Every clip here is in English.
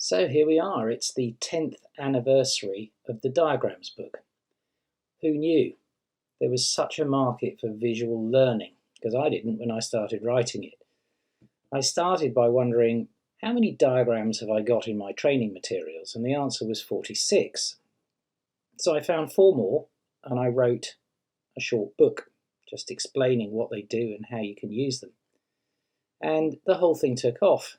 So here we are, it's the 10th anniversary of the diagrams book. Who knew there was such a market for visual learning? Because I didn't when I started writing it. I started by wondering, how many diagrams have I got in my training materials? And the answer was 46. So I found 4 more and I wrote a short book just explaining what they do and how you can use them. And the whole thing took off.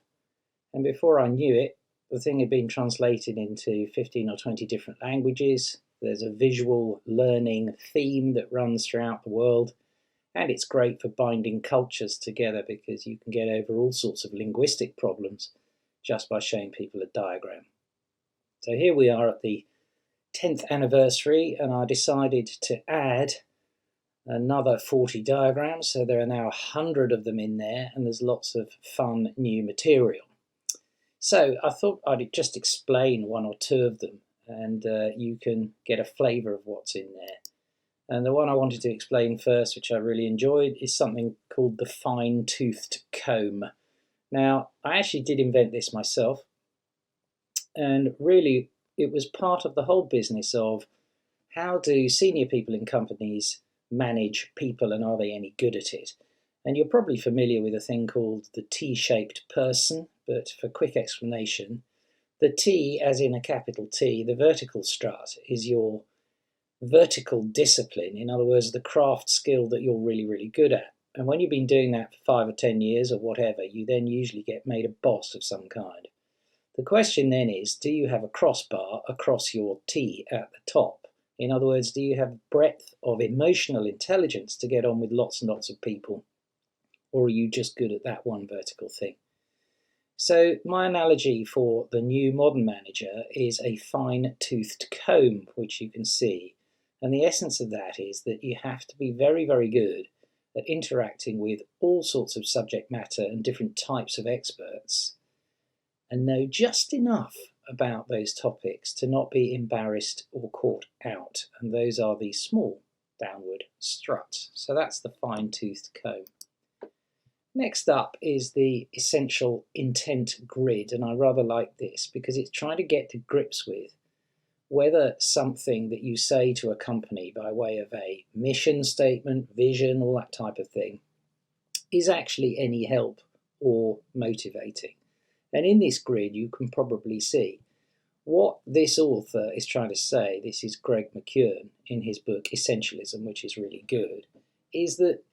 And before I knew it, the thing had been translated into 15 or 20 different languages. There's a visual learning theme that runs throughout the world. And it's great for binding cultures together because you can get over all sorts of linguistic problems just by showing people a diagram. So here we are at the 10th anniversary, and I decided to add another 40 diagrams. So there are now 100 of them in there, and there's lots of fun new material. So I thought I'd just explain 1 or 2 of them, and you can get a flavour of what's in there. And the one I wanted to explain first, which I really enjoyed, is something called the fine-toothed comb. Now, I actually did invent this myself, and really it was part of the whole business of how do senior people in companies manage people, and are they any good at it? And you're probably familiar with a thing called the T-shaped person, but for quick explanation, the T, as in a capital T, the vertical strut, is your vertical discipline. In other words, the craft skill that you're really, really good at. And when you've been doing that for 5 or 10 years or whatever, you then usually get made a boss of some kind. The question then is, do you have a crossbar across your T at the top? In other words, do you have breadth of emotional intelligence to get on with lots and lots of people? Or are you just good at that one vertical thing? So my analogy for the new modern manager is a fine-toothed comb, which you can see. And the essence of that is that you have to be very, very good at interacting with all sorts of subject matter and different types of experts, and know just enough about those topics to not be embarrassed or caught out. And those are the small downward struts. So that's the fine-toothed comb. Next up is the essential intent grid, and I rather like this because it's trying to get to grips with whether something that you say to a company by way of a mission statement, vision, all that type of thing, is actually any help or motivating. And in this grid you can probably see what this author is trying to say. This is Greg McKeown in his book Essentialism, which is really good, is that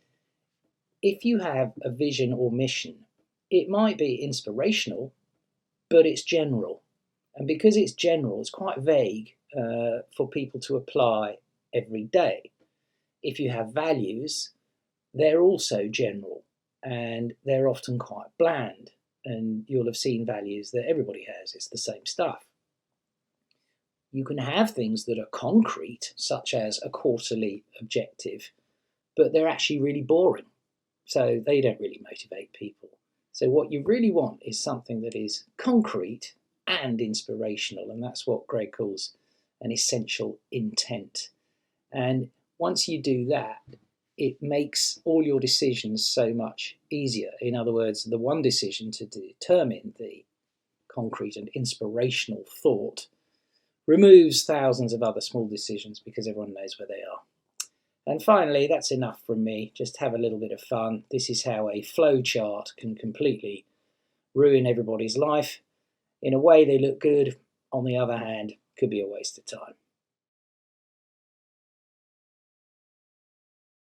if you have a vision or mission, it might be inspirational, but it's general. And because it's general, it's quite vague for people to apply every day. If you have values, they're also general, and they're often quite bland. And you'll have seen values that everybody has. It's the same stuff. You can have things that are concrete, such as a quarterly objective, but they're actually really boring. So they don't really motivate people. So what you really want is something that is concrete and inspirational, and that's what Greg calls an essential intent. And once you do that, it makes all your decisions so much easier. In other words, the one decision to determine the concrete and inspirational thought removes thousands of other small decisions because everyone knows where they are. And finally, that's enough from me. Just have a little bit of fun. This is how a flow chart can completely ruin everybody's life. In a way, they look good. On the other hand, could be a waste of time.